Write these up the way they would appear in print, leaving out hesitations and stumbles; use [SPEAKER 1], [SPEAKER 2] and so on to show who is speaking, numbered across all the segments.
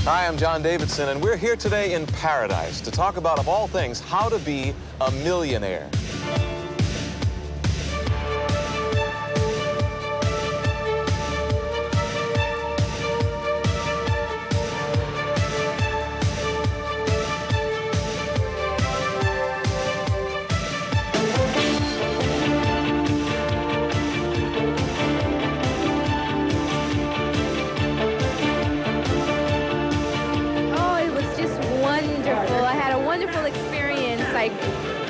[SPEAKER 1] Hi, I'm John Davidson, and we're here today in paradise to talk about, of all things, how to be a millionaire.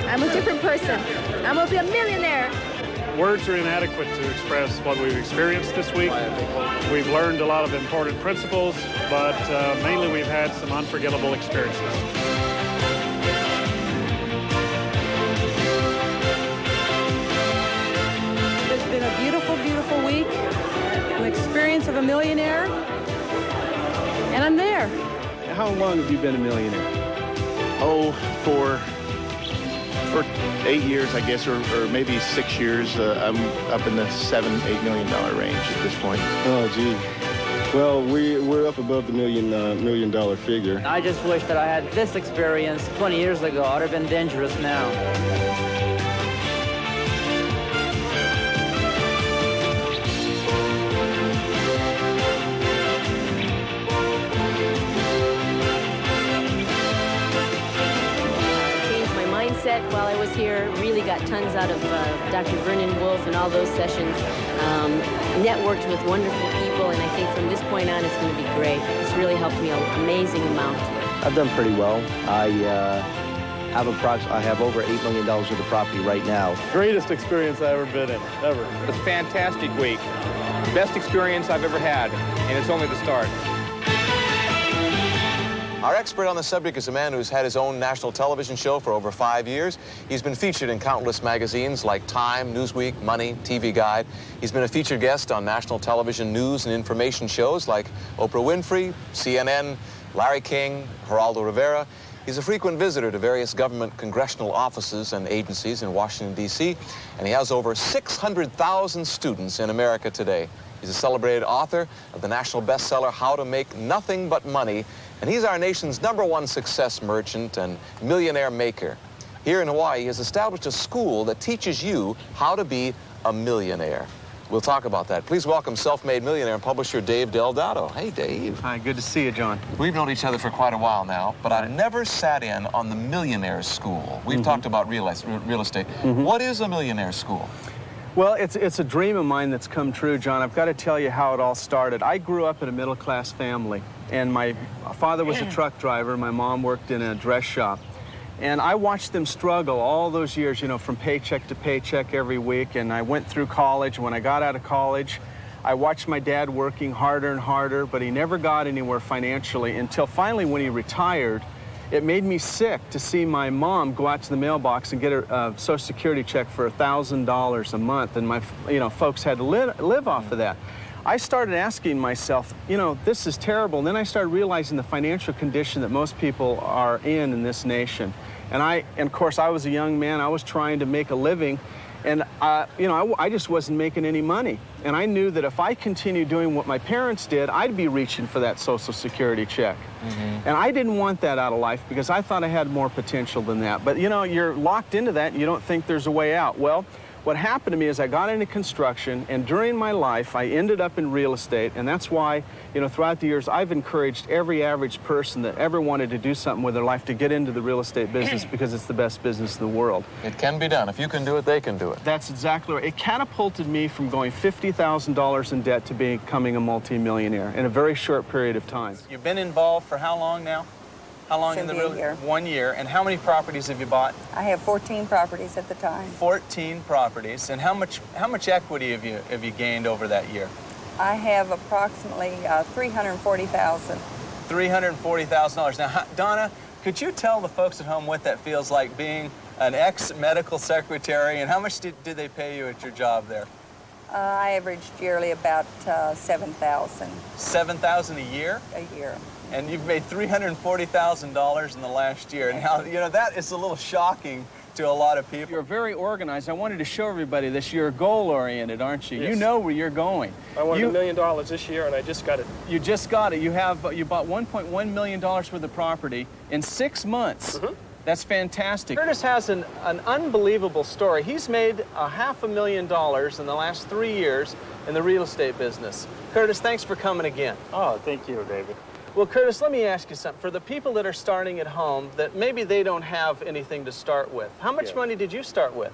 [SPEAKER 2] I'm a different person. I'm going to be a millionaire.
[SPEAKER 3] Words are inadequate to express what we've experienced this week. We've learned a lot of important principles, but mainly we've had some unforgettable experiences.
[SPEAKER 4] It's been a beautiful, beautiful week, an experience of a millionaire, and I'm there.
[SPEAKER 5] How long have you been a millionaire?
[SPEAKER 6] Oh, for 8 years, I guess, or maybe 6 years. I'm up in the $7-8 million range at this point.
[SPEAKER 5] Oh, gee. Well, we're up above the million dollar figure.
[SPEAKER 7] I just wish that I had this experience 20 years ago. I would have been dangerous now.
[SPEAKER 8] While I was here, really got tons out of Dr. Vernon Wolf and all those sessions. Networked with wonderful people, and I think from this point on, it's going to be great. It's really helped me an amazing amount.
[SPEAKER 9] I've done pretty well. I have over $8 million worth of property right now.
[SPEAKER 5] Greatest experience I've ever been in, ever.
[SPEAKER 10] It was a fantastic week. Best experience I've ever had, and it's only the start.
[SPEAKER 1] Our expert on the subject is a man who's had his own national television show for over 5 years. He's been featured in countless magazines like Time, Newsweek, Money, TV Guide. He's been a featured guest on national television news and information shows like Oprah Winfrey, CNN, Larry King, Geraldo Rivera. He's a frequent visitor to various government congressional offices and agencies in Washington, D.C., and he has over 600,000 students in America today. He's a celebrated author of the national bestseller, How to Make Nothing But Money, and he's our nation's #1 success merchant and millionaire maker. Here in Hawaii, he has established a school that teaches you how to be a millionaire. We'll talk about that. Please welcome self-made millionaire and publisher Dave Dotto. Hey, Dave.
[SPEAKER 5] Hi, good to see you, John.
[SPEAKER 1] We've known each other for quite a while now, but I've never sat in on the millionaire school. We've talked about real estate. What is a millionaire school?
[SPEAKER 5] Well, it's a dream of mine that's come true, John. I've got to tell you how it all started. I grew up in a middle-class family, and my father was a truck driver. My mom worked in a dress shop. And I watched them struggle all those years, you know, from paycheck to paycheck every week. And I went through college. When I got out of college, I watched my dad working harder and harder, but he never got anywhere financially until finally when he retired. It made me sick to see my mom go out to the mailbox and get a Social Security check for $1,000 a month, and my folks had to live off of that. I started asking myself, this is terrible. And then I started realizing the financial condition that most people are in this nation. And of course, I was a young man. I was trying to make a living, and I just wasn't making any money. And I knew that if I continued doing what my parents did, I'd be reaching for that Social Security check. And I didn't want that out of life because I thought I had more potential than that. But you're locked into that and you don't think there's a way out. Well, what happened to me is I got into construction, and during my life I ended up in real estate, and that's why throughout the years I've encouraged every average person that ever wanted to do something with their life to get into the real estate business because it's the best business in the world.
[SPEAKER 1] It can be done. If you can do it, they can do it.
[SPEAKER 5] That's exactly right. It catapulted me from going $50,000 in debt to becoming a multimillionaire in a very short period of time.
[SPEAKER 11] You've been involved for how long now? How long in the real estate? 1 year. And how many properties have you bought?
[SPEAKER 12] I have 14 properties at the time.
[SPEAKER 11] 14 properties. And how much equity have you gained over that year?
[SPEAKER 12] I have approximately $340,000.
[SPEAKER 11] $340,000. Now, Donna, could you tell the folks at home what that feels like being an ex-medical secretary, and how much did they pay you at your job there?
[SPEAKER 12] I averaged yearly about $7,000.
[SPEAKER 11] $7,000 a year?
[SPEAKER 12] A year.
[SPEAKER 11] And you've made $340,000 in the last year. Now, that is a little shocking to a lot of people.
[SPEAKER 5] You're very organized. I wanted to show everybody this. You're goal-oriented, aren't you?
[SPEAKER 13] Yes.
[SPEAKER 5] You know where you're going.
[SPEAKER 13] I wanted $1 million this year, and I just got it.
[SPEAKER 5] You just got it. You bought $1.1 million worth of property in 6 months.
[SPEAKER 13] Mm-hmm.
[SPEAKER 5] That's fantastic. Curtis has an unbelievable story. He's made $500,000 in the last 3 years in the real estate business. Curtis, thanks for coming again.
[SPEAKER 13] Oh, thank you, David.
[SPEAKER 5] Well, Curtis, let me ask you something. For the people that are starting at home, that maybe they don't have anything to start with, how much money did you start with?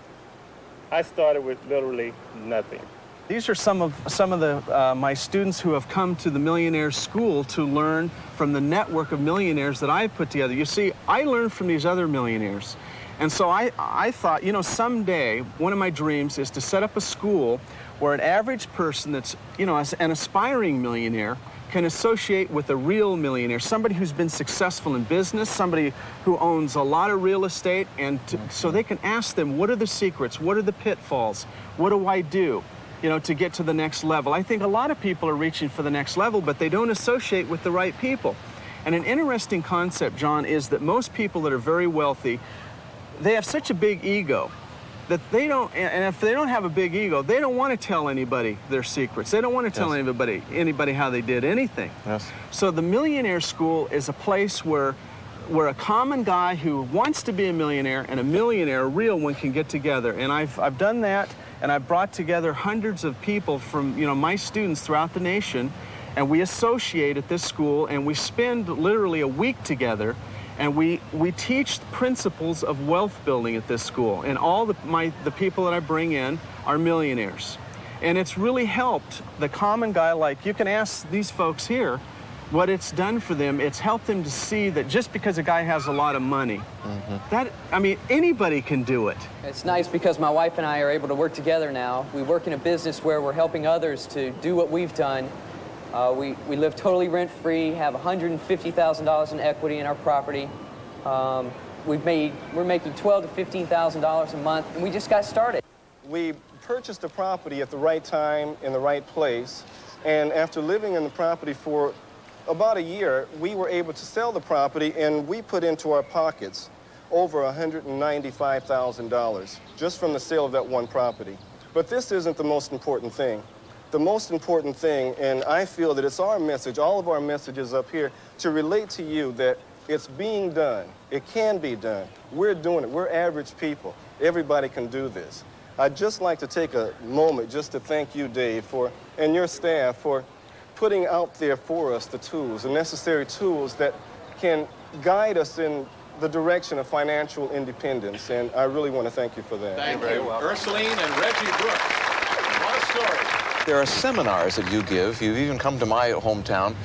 [SPEAKER 13] I started with literally nothing.
[SPEAKER 5] These are some of my students who have come to the Millionaire School to learn from the network of millionaires that I've put together. You see, I learned from these other millionaires. And so I thought, you know, someday, one of my dreams is to set up a school where an average person that's, you know, an aspiring millionaire can associate with a real millionaire, somebody who's been successful in business, somebody who owns a lot of real estate, and so they can ask them, what are the secrets? What are the pitfalls? What do I do, you know, to get to the next level? I think a lot of people are reaching for the next level, but they don't associate with the right people. And an interesting concept, John, is that most people that are very wealthy, they have such a big ego that they don't, and if they don't have a big ego, they don't want to tell anybody their secrets. They don't want to tell anybody how they did anything.
[SPEAKER 1] Yes.
[SPEAKER 5] So the Millionaire School is a place where a common guy who wants to be a millionaire and a millionaire, a real one, can get together. And I've done that, and I've brought together hundreds of people from, you know, my students throughout the nation, and we associate at this school, and we spend literally a week together. And we teach principles of wealth building at this school. And all the people that I bring in are millionaires. And it's really helped the common guy, like you can ask these folks here what it's done for them. It's helped them to see that just because a guy has a lot of money, I mean, anybody can do it.
[SPEAKER 7] It's nice because my wife and I are able to work together now. We work in a business where we're helping others to do what we've done. We live totally rent-free, have $150,000 in equity in our property. We're making $12,000 to $15,000 a month, and we just got started.
[SPEAKER 13] We purchased a property at the right time, in the right place, and after living in the property for about a year, we were able to sell the property, and we put into our pockets over $195,000 just from the sale of that one property. But this isn't the most important thing. The most important thing, and I feel that it's our message, all of our messages up here, to relate to you that it's being done. It can be done. We're doing it. We're average people. Everybody can do this. I'd just like to take a moment just to thank you, Dave, and your staff for putting out there for us the tools, the necessary tools that can guide us in the direction of financial independence, and I really want to thank you for that.
[SPEAKER 1] Thank you. Ursuline and Reggie Brooks. What a story. There are seminars that you give. You've even come to my hometown,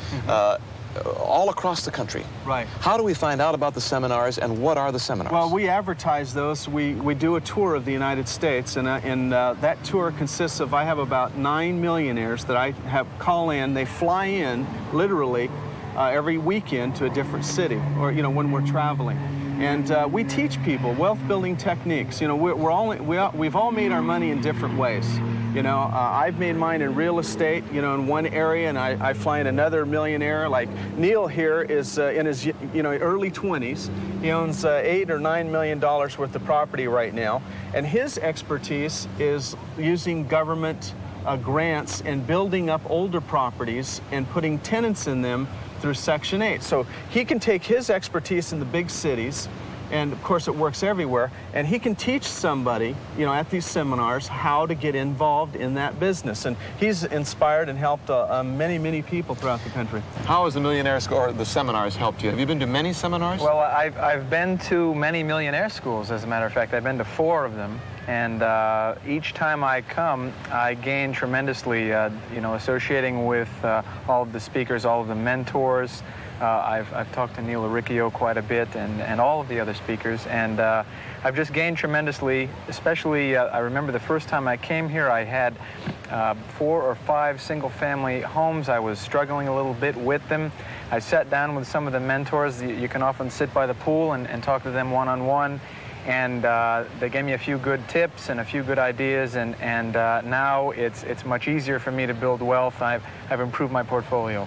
[SPEAKER 1] all across the country.
[SPEAKER 5] Right.
[SPEAKER 1] How do we find out about the seminars, and what are the seminars?
[SPEAKER 5] Well, we advertise those. We do a tour of the United States, and that tour consists of, I have about 9 millionaires that I have call in. They fly in, literally, every weekend to a different city, or, you know, when we're traveling. And we teach people wealth-building techniques. You know, we've all made our money in different ways. You know, I've made mine in real estate, you know, in one area, and I fly in another millionaire. Like Neil here is in his, you know, early 20s. He owns $8 or $9 million worth of property right now, and his expertise is using government grants and building up older properties and putting tenants in them through Section 8. So he can take his expertise in the big cities, and of course it works everywhere, and he can teach somebody, you know, at these seminars how to get involved in that business. And he's inspired and helped many, many people throughout the country.
[SPEAKER 1] How has the Millionaire School, or the seminars, helped you? Have you been to many seminars?
[SPEAKER 14] Well, I've been to many millionaire schools, as a matter of fact. I've been to 4 of them. And each time I come, I gain tremendously, you know, associating with all of the speakers, all of the mentors. I've talked to Neil Riccio quite a bit, and all of the other speakers, and I've just gained tremendously, especially, I remember the first time I came here, I had 4 or 5 single-family homes. I was struggling a little bit with them. I sat down with some of the mentors. You can often sit by the pool and talk to them one-on-one. And they gave me a few good tips and a few good ideas, and now it's much easier for me to build wealth. I've improved my portfolio.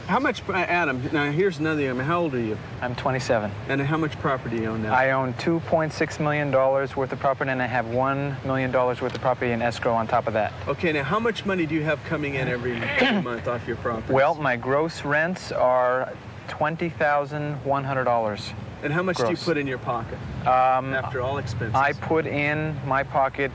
[SPEAKER 5] How much, Adam, now here's another thing. How old are you?
[SPEAKER 14] I'm 27.
[SPEAKER 5] And how much property do you own now?
[SPEAKER 14] I own $2.6 million worth of property, and I have $1 million worth of property in escrow on top of that.
[SPEAKER 5] Okay, now how much money do you have coming in every month off your property?
[SPEAKER 14] Well, my gross rents are $20,100.
[SPEAKER 5] And how much
[SPEAKER 14] gross.
[SPEAKER 5] do you put in your pocket after all expenses?
[SPEAKER 14] I put in my pocket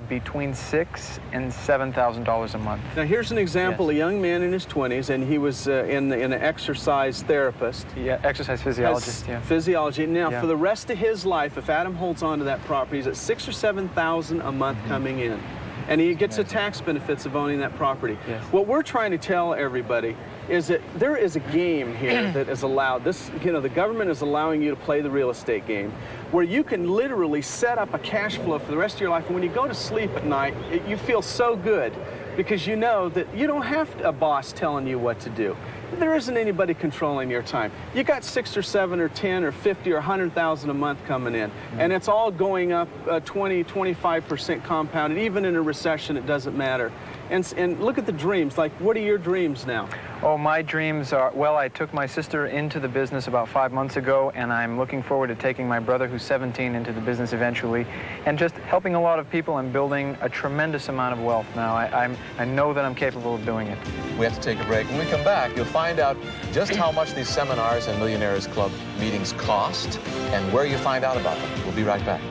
[SPEAKER 14] between $6,000 and $7,000 a month.
[SPEAKER 5] Now here's an example,
[SPEAKER 14] Yes.
[SPEAKER 5] a young man in his 20s, and he was in an exercise therapist.
[SPEAKER 14] Yeah, exercise physiologist, yeah.
[SPEAKER 5] Physiology. Now,
[SPEAKER 14] Yeah.
[SPEAKER 5] for the rest of his life, if Adam holds on to that property, he's at $6,000 or $7,000 a month coming in. And he gets the tax benefits of owning that property.
[SPEAKER 14] Yes.
[SPEAKER 5] What we're trying to tell everybody is that there is a game here that is allowed. This, you know, the government is allowing you to play the real estate game, where you can literally set up a cash flow for the rest of your life. And when you go to sleep at night, you feel so good because you know that you don't have a boss telling you what to do. There isn't anybody controlling your time. You got 6 or 7 or 10 or 50 or 100,000 a month coming in, and it's all going up 20, 25% compounded. Even in a recession, it doesn't matter. And look at the dreams. Like, what are your dreams now?
[SPEAKER 14] Oh, my dreams are, well, I took my sister into the business about 5 months ago, and I'm looking forward to taking my brother, who's 17, into the business eventually, and just helping a lot of people and building a tremendous amount of wealth now. I know that I'm capable of doing it.
[SPEAKER 1] We have to take a break. When we come back, you'll find out just how much these seminars and Millionaires Club meetings cost and where you find out about them. We'll be right back.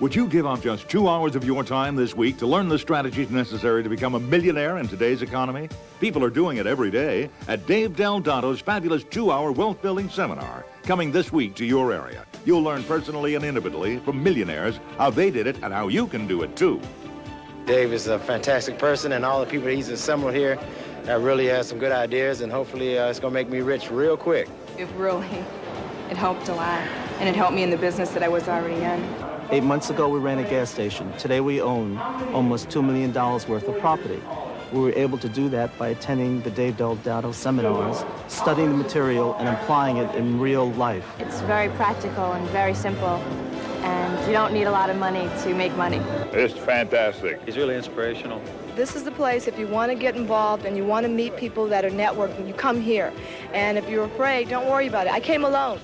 [SPEAKER 15] Would you give up just 2 hours of your time this week to learn the strategies necessary to become a millionaire in today's economy? People are doing it every day at Dave Del Dotto's fabulous 2-hour wealth-building seminar coming this week to your area. You'll learn personally and intimately from millionaires how they did it and how you can do it too.
[SPEAKER 16] Dave is a fantastic person, and all the people he's assembled here really has some good ideas, and hopefully it's going to make me rich real quick.
[SPEAKER 17] It helped a lot, and it helped me in the business that I was already in.
[SPEAKER 9] 8 months ago, we ran a gas station. Today, we own almost $2 million worth of property. We were able to do that by attending the Dave Del Dotto seminars, studying the material, and applying it in real life.
[SPEAKER 2] It's very practical and very simple, and you don't need a lot of money to make money.
[SPEAKER 18] It's fantastic.
[SPEAKER 19] He's really inspirational.
[SPEAKER 20] This is the place, if you want to get involved and you want to meet people that are networking, you come here. And if you're afraid, don't worry about it. I came alone.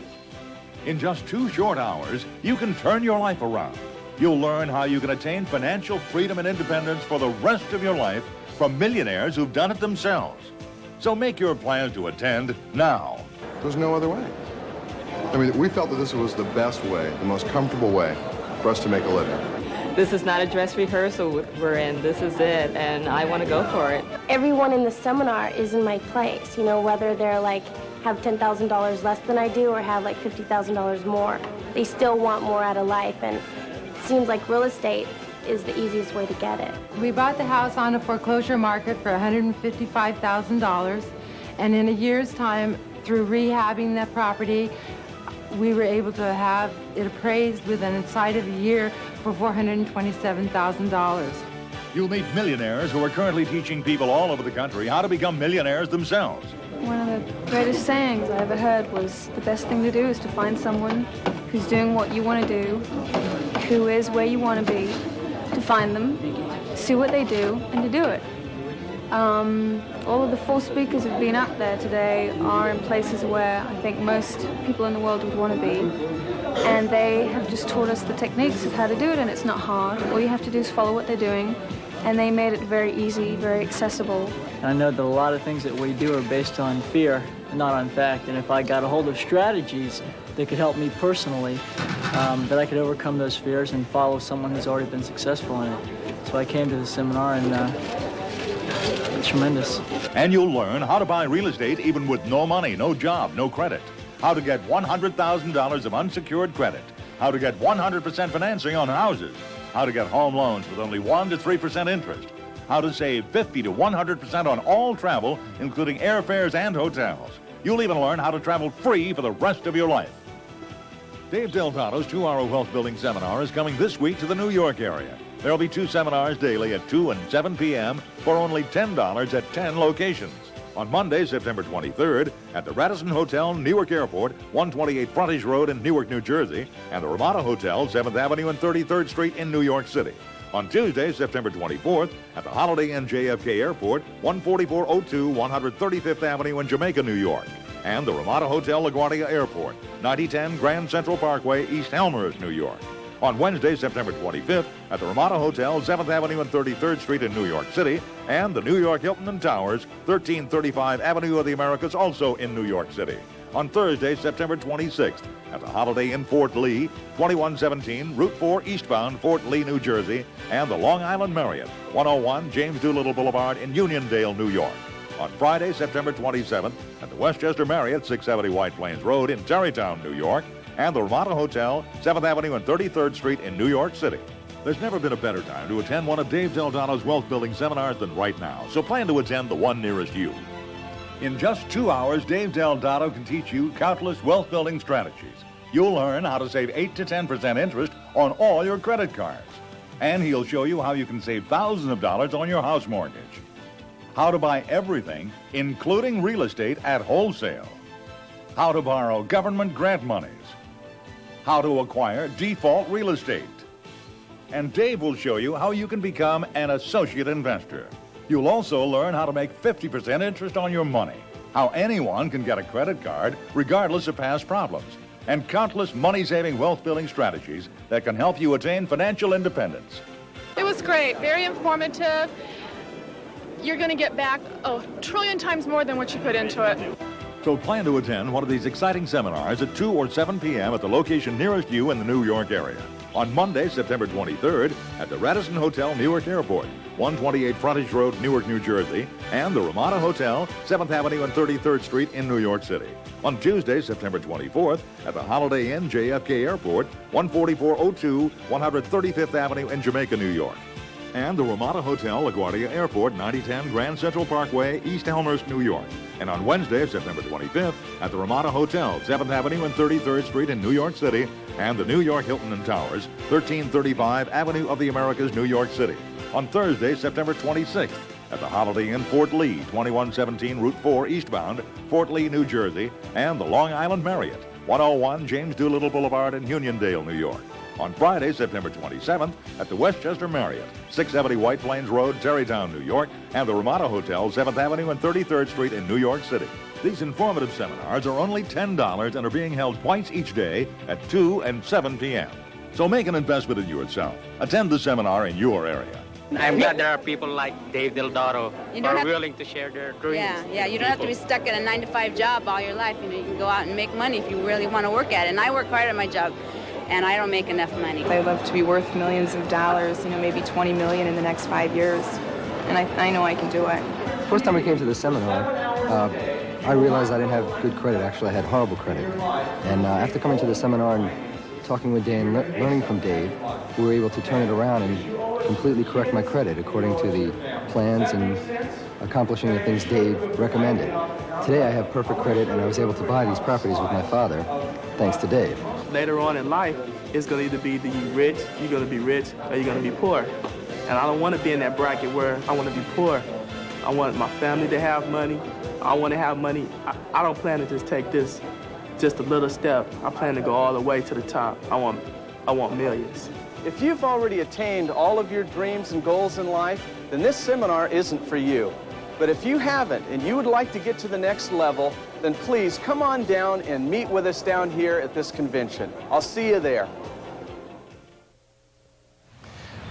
[SPEAKER 15] In just 2 short hours, you can turn your life around. You'll learn how you can attain financial freedom and independence for the rest of your life from millionaires who've done it themselves. So make your plans to attend now.
[SPEAKER 21] There's no other way. I mean, we felt that this was the best way, the most comfortable way for us to make a living.
[SPEAKER 22] This is not a dress rehearsal we're in. This is it, and I want to go for it.
[SPEAKER 23] Everyone in the seminar is in my place, you know, whether they're like have $10,000 less than I do or have like $50,000 more. They still want more out of life, and it seems like real estate is the easiest way to get it.
[SPEAKER 4] We bought the house on a foreclosure market for $155,000, and in a year's time, through rehabbing that property, we were able to have it appraised within inside of a year for $427,000.
[SPEAKER 15] You'll meet millionaires who are currently teaching people all over the country how to become millionaires themselves.
[SPEAKER 24] One of the greatest sayings I ever heard was the best thing to do is to find someone who's doing what you want to do, who is where you want to be, to find them, see what they do, and to do it. All of the full speakers who've been up there today are in places where I think most people in the world would want to be. And they have just taught us the techniques of how to do it, and it's not hard. All you have to do is follow what they're doing. And they made it very easy, very accessible.
[SPEAKER 25] I know that a lot of things that we do are based on fear, not on fact. And if I got a hold of strategies that could help me personally, that I could overcome those fears and follow someone who's already been successful in it. So I came to the seminar, and it's tremendous.
[SPEAKER 15] And you'll learn how to buy real estate even with no money, no job, no credit. How to get $100,000 of unsecured credit. How to get 100% financing on houses. How to get home loans with only 1 to 3% interest. How to save 50 to 100% on all travel, including airfares and hotels. You'll even learn how to travel free for the rest of your life. Dave Del Dotto's 2-hour wealth building seminar is coming this week to the New York area. There'll be 2 seminars daily at 2 and 7 p.m. for only $10 at 10 locations. On Monday, September 23rd, at the Radisson Hotel, Newark Airport, 128 Frontage Road in Newark, New Jersey, and the Ramada Hotel, 7th Avenue and 33rd Street in New York City. On Tuesday, September 24th, at the Holiday Inn JFK Airport, 14402 135th Avenue in Jamaica, New York, and the Ramada Hotel LaGuardia Airport, 9010 Grand Central Parkway, East Elmhurst, New York. On Wednesday, September 25th, at the Ramada Hotel, 7th Avenue and 33rd Street in New York City, and the New York Hilton and Towers, 1335 Avenue of the Americas, also in New York City. On Thursday, September 26th, at the Holiday Inn Fort Lee, 2117 Route 4 eastbound, Fort Lee, New Jersey, and the Long Island Marriott, 101 James Doolittle Boulevard in Uniondale, New York. On Friday, September 27th, at the Westchester Marriott, 670 White Plains Road in Tarrytown, New York, and the Ramada Hotel, 7th Avenue and 33rd Street in New York City. There's never been a better time to attend one of Dave Del Dotto's wealth building seminars than right now, so plan to attend the one nearest you. In just 2 hours, Dave Del Dotto can teach you countless wealth building strategies. You'll learn how to save 8 to 10% interest on all your credit cards. And he'll show you how you can save thousands of dollars on your house mortgage. How to buy everything, including real estate, at wholesale. How to borrow government grant monies. How to acquire default real estate. And Dave will show you how you can become an associate investor. You'll also learn how to make 50% interest on your money, how anyone can get a credit card regardless of past problems, and countless money-saving wealth-building strategies that can help you attain financial independence.
[SPEAKER 24] It was great, very informative. You're going to get back a trillion times more than what you put into it.
[SPEAKER 15] So plan to attend one of these exciting seminars at 2 or 7 p.m. at the location nearest you in the New York area. On Monday, September 23rd, at the Radisson Hotel, Newark Airport, 128 Frontage Road, Newark, New Jersey, and the Ramada Hotel, 7th Avenue and 33rd Street in New York City. On Tuesday, September 24th, at the Holiday Inn JFK Airport, 14402 135th Avenue in Jamaica, New York. And the Ramada Hotel, LaGuardia Airport, 9010 Grand Central Parkway, East Elmhurst, New York. And on Wednesday, September 25th, at the Ramada Hotel, 7th Avenue and 33rd Street in New York City, and the New York Hilton and Towers, 1335 Avenue of the Americas, New York City. On Thursday, September 26th, at the Holiday Inn Fort Lee, 2117 Route 4 eastbound, Fort Lee, New Jersey, and the Long Island Marriott, 101 James Doolittle Boulevard in Uniondale, New York. On Friday, September 27th, at the Westchester Marriott, 670 White Plains Road, Tarrytown, New York, and the Ramada Hotel, 7th Avenue and 33rd Street in New York City. These informative seminars are only $10 and are being held twice each day at 2 and 7 p.m. So make an investment in yourself. Attend the seminar in your area.
[SPEAKER 3] I'm glad there are people like Dave Del Dotto who are willing to share their dreams.
[SPEAKER 6] Yeah, you don't have to be stuck in a 9-to-5 job all your life. You know, you can go out and make money if you really want to work at it. And I work hard at my job, and I don't make enough money.
[SPEAKER 17] I'd love to be worth millions of dollars, maybe 20 million in the next 5 years. And I know I can do it.
[SPEAKER 8] First time I came to the seminar, I realized I didn't have good credit. Actually, I had horrible credit. And after coming to the seminar and talking with Dave, learning from Dave, we were able to turn it around and completely correct my credit according to the plans and accomplishing the things Dave recommended. Today I have perfect credit, and I was able to buy these properties with my father, thanks to Dave.
[SPEAKER 18] Later on in life, it's going to either be you're going to be rich, or you're going to be poor. And I don't want to be in that bracket where I want to be poor. I want my family to have money. I want to have money. I don't plan to just take this just a little step. I plan to go all the way to the top. I want millions.
[SPEAKER 11] If you've already attained all of your dreams and goals in life, then this seminar isn't for you. But if you haven't and you would like to get to the next level, then please come on down and meet with us down here at this convention. I'll see you there.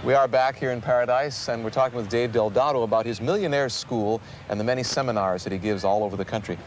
[SPEAKER 1] We are back here in Paradise, and we're talking with Dave Del Dotto about his Millionaire School and the many seminars that he gives all over the country.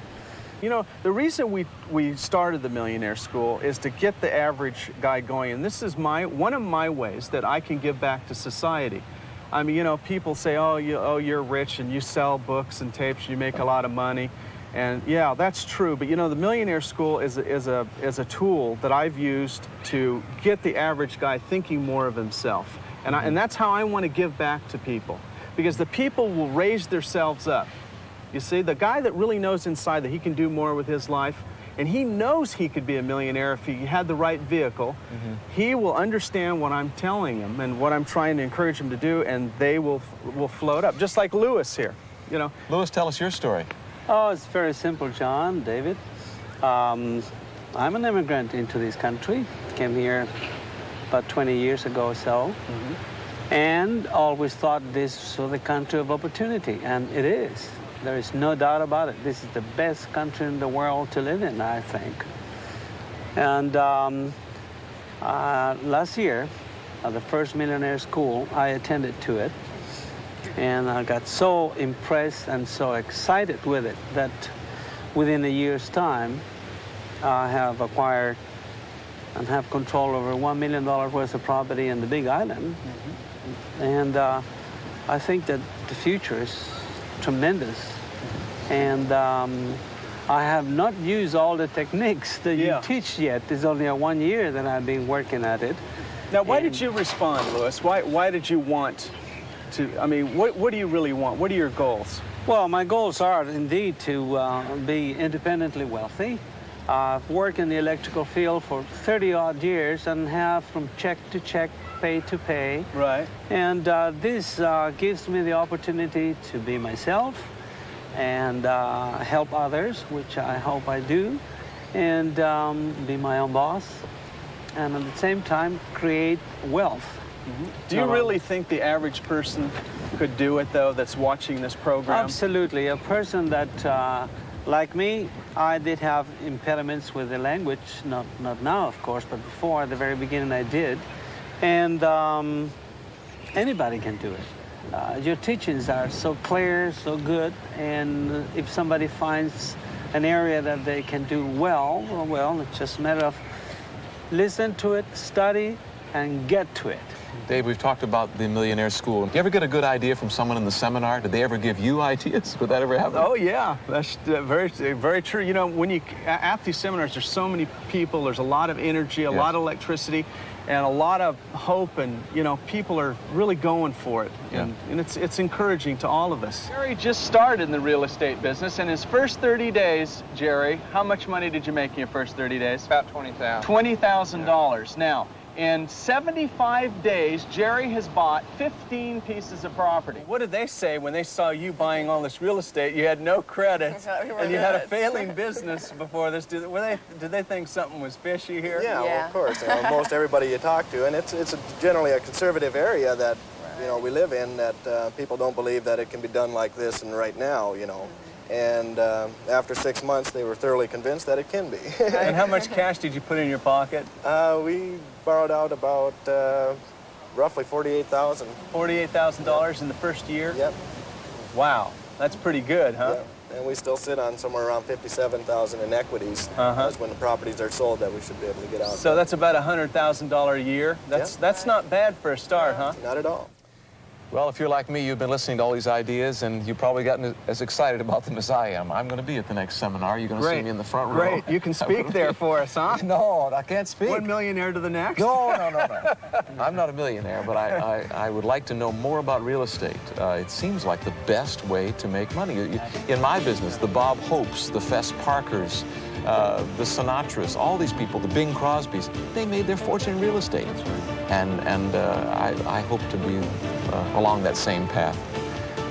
[SPEAKER 5] You know, the reason we started the Millionaire School is to get the average guy going, and this is one of my ways that I can give back to society. I mean, people say, oh, you're rich and you sell books and tapes, you make a lot of money. And yeah, that's true, but the Millionaire School is a tool that I've used to get the average guy thinking more of himself. And that's how I want to give back to people, because the people will raise themselves up. You see, the guy that really knows inside that he can do more with his life, and he knows he could be a millionaire if he had the right vehicle. He will understand what I'm telling him and what I'm trying to encourage him to do, and they will float up, just like Lewis here. You know,
[SPEAKER 1] Lewis, tell us your story.
[SPEAKER 7] Oh, it's very simple, John, David. I'm an immigrant into this country. Came here about 20 years ago or so, and always thought this was the country of opportunity, and it is. There is no doubt about it. This is the best country in the world to live in, I think. And last year, the first millionaire school, I attended to it, and I got so impressed and so excited with it that within a year's time, I have acquired and have control over $1 million worth of property in the Big Island. And I think that the future is tremendous. And I have not used all the techniques that you teach yet. It's only 1 year that I've been working at it.
[SPEAKER 5] Now, why did you respond, Lewis? Why did you want to, I mean, what do you really want? What are your goals?
[SPEAKER 7] Well, my goals are indeed to be independently wealthy. I've worked in the electrical field for 30-odd years and have from check to check, pay to pay.
[SPEAKER 5] Right.
[SPEAKER 7] And this gives me the opportunity to be myself and help others, which I hope I do, and be my own boss, and at the same time create wealth.
[SPEAKER 5] Do you really think the average person could do it, though, that's watching this program?
[SPEAKER 7] Absolutely. A person that, like me, I did have impediments with the language, not now, of course, but before, at the very beginning, I did. And anybody can do it. Your teachings are so clear, so good, and if somebody finds an area that they can do well, it's just a matter of listen to it, study, and get to it.
[SPEAKER 1] Dave, we've talked about the Millionaire School. Do you ever get a good idea from someone in the seminar? Did they ever give you ideas? Would that ever happen?
[SPEAKER 5] Oh, yeah. That's very true. You know, when you, at these seminars, there's so many people, there's a lot of energy, a lot of electricity, and a lot of hope, and, you know, people are really going for it. And it's encouraging to all of us. Jerry just started in the real estate business. In his first 30 days, Jerry, how much money did you make in your first 30 days?
[SPEAKER 14] About $20,000.
[SPEAKER 5] $20,000. Now, in 75 days, Jerry has bought 15 pieces of property. What did they say when they saw you buying all this real estate? You had no credit, and you had a failing business before this. Did they think something was fishy here?
[SPEAKER 10] Yeah, well, of course. You know, most everybody you talk to, and it's generally a conservative area that you know we live in. That people don't believe that it can be done like this and right now. You know. And after 6 months, they were thoroughly convinced that it can be.
[SPEAKER 5] And how much cash did you put in your pocket?
[SPEAKER 10] We borrowed out about roughly $48,000.
[SPEAKER 5] $48,000 in the first year?
[SPEAKER 10] Yep.
[SPEAKER 5] Wow, that's pretty good, huh?
[SPEAKER 10] Yep. And we still sit on somewhere around $57,000 in equities. That's when the properties are sold that we should be able to get out.
[SPEAKER 5] So that's about $100,000 a year. That's not bad for a start, huh?
[SPEAKER 10] Not at all.
[SPEAKER 1] Well, if you're like me, you've been listening to all these ideas, and you've probably gotten as excited about them as I am. I'm going to be at the next seminar. You're going to see me in the front row.
[SPEAKER 5] Great. You can speak there for us, huh?
[SPEAKER 1] No, I can't speak.
[SPEAKER 5] One millionaire to the next?
[SPEAKER 1] No. I'm not a millionaire, but I would like to know more about real estate. It seems like the best way to make money. In my business, the Bob Hopes, the Fess Parkers, the Sinatras, all these people, the Bing Crosbys, they made their fortune in real estate. And I hope to be along that same path.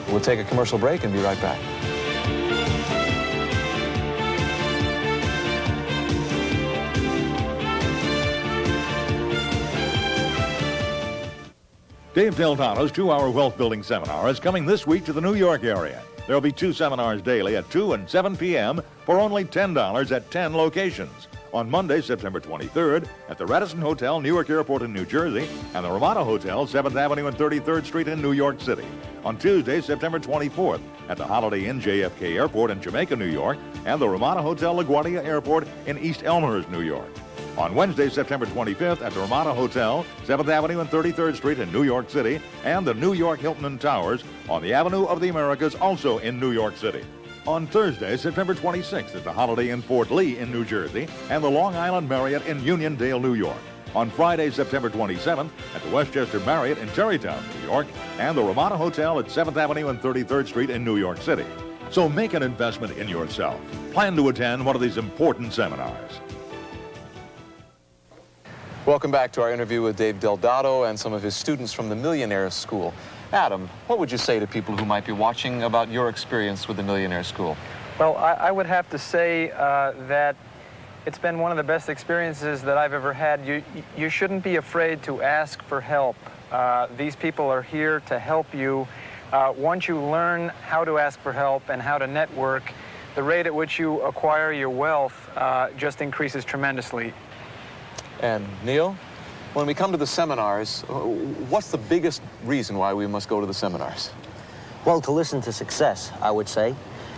[SPEAKER 1] We'll take a commercial break and be right back.
[SPEAKER 15] Dave Del Dotto's 2-hour wealth building seminar is coming this week to the New York area. There will be 2 seminars daily at 2 and 7 p.m. for only $10 at 10 locations. On Monday, September 23rd, at the Radisson Hotel, Newark Airport in New Jersey, and the Ramada Hotel, 7th Avenue and 33rd Street in New York City. On Tuesday, September 24th, at the Holiday Inn JFK Airport in Jamaica, New York, and the Ramada Hotel LaGuardia Airport in East Elmhurst, New York. On Wednesday, September 25th, at the Ramada Hotel, 7th Avenue and 33rd Street in New York City, and the New York Hilton and Towers on the Avenue of the Americas, also in New York City. On Thursday, September 26th, at the Holiday Inn Fort Lee in New Jersey, and the Long Island Marriott in Uniondale, New York. On Friday, September 27th, at the Westchester Marriott in Tarrytown, New York, and the Ramada Hotel at 7th Avenue and 33rd Street in New York City. So make an investment in yourself. Plan to attend one of these important seminars.
[SPEAKER 1] Welcome back to our interview with Dave Dotto and some of his students from the Millionaire School. Adam, what would you say to people who might be watching about your experience with the Millionaire School?
[SPEAKER 14] Well, I would have to say that it's been one of the best experiences that I've ever had. You shouldn't be afraid to ask for help. These people are here to help you. Once you learn how to ask for help and how to network, the rate at which you acquire your wealth just increases tremendously.
[SPEAKER 1] And Neil, when we come to the seminars, what's the biggest reason why we must go to the seminars?
[SPEAKER 9] Well, to listen to success, I would say.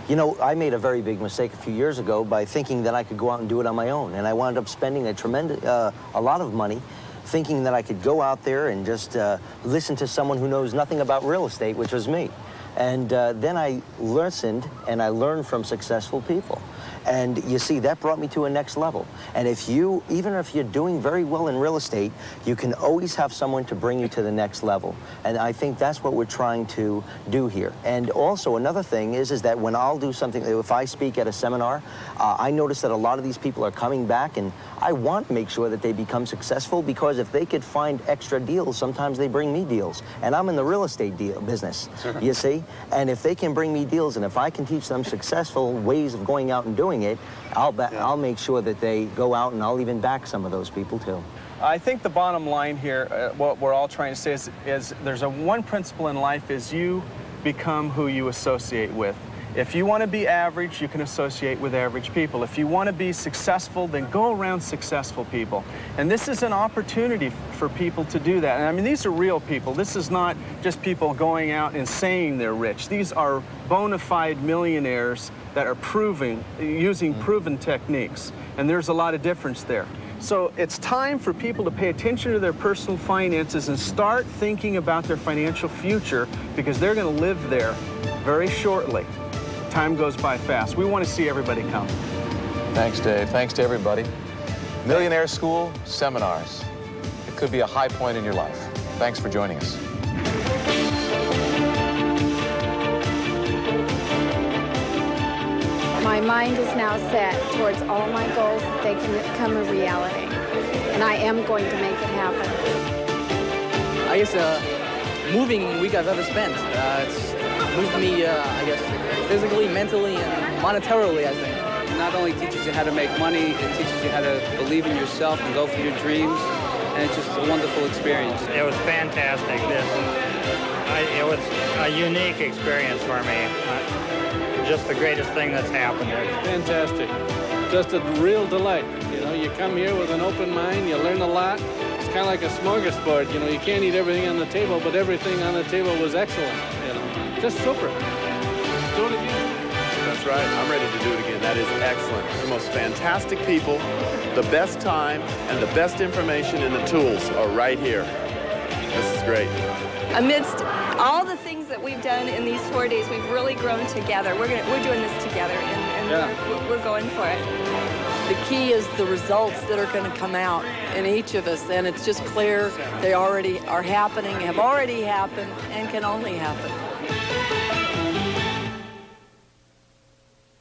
[SPEAKER 9] You know, I made a very big mistake a few years ago by thinking that I could go out and do it on my own. And I wound up spending a lot of money thinking that I could go out there and just listen to someone who knows nothing about real estate, which was me. And then I listened and I learned from successful people. And you see, that brought me to a next level. And even if you're doing very well in real estate, you can always have someone to bring you to the next level. And I think that's what we're trying to do here. And also another thing is that when I'll do something, if I speak at a seminar, I notice that a lot of these people are coming back, and I want to make sure that they become successful, because if they could find extra deals, sometimes they bring me deals. And I'm in the real estate business, you see? And if they can bring me deals, and if I can teach them successful ways of going out and doing it, I'll make sure that they go out, and I'll even back some of those people too.
[SPEAKER 5] I think the bottom line here, what we're all trying to say is there's one principle in life is you become who you associate with. If you want to be average, you can associate with average people. If you want to be successful, then go around successful people. And this is an opportunity for people to do that. And I mean, these are real people. This is not just people going out and saying they're rich. These are bona fide millionaires that are using proven techniques. And there's a lot of difference there. So it's time for people to pay attention to their personal finances and start thinking about their financial future, because they're going to live there very shortly. Time goes by fast. We want to see everybody come.
[SPEAKER 1] Thanks, Dave. Thanks to everybody. Millionaire School Seminars. It could be a high point in your life. Thanks for joining us.
[SPEAKER 12] My mind is now set towards all my goals that they can become a reality. And I am going to make it happen.
[SPEAKER 13] I guess moving week I've ever spent. It's moved me, I guess, physically, mentally, and monetarily, I think.
[SPEAKER 16] It not only teaches you how to make money, it teaches you how to believe in yourself and go for your dreams, and it's just a wonderful experience.
[SPEAKER 3] It was fantastic. It was a unique experience for me. Just the greatest thing that's happened there.
[SPEAKER 19] Fantastic. Just a real delight. You know, you come here with an open mind, you learn a lot. It's kind of like a smorgasbord. You know, you can't eat everything on the table, but everything on the table was excellent. You know, just super. Do it again.
[SPEAKER 26] That's right. I'm ready to do it again. That is excellent. The most fantastic people, the best time, and the best information and the tools are right here. This is great.
[SPEAKER 27] Amidst all the things that we've done in these 4 days, we've really grown together. We're doing this together, and we're going for it.
[SPEAKER 28] The key is the results that are going to come out in each of us, and it's just clear they already are happening, have already happened, and can only happen.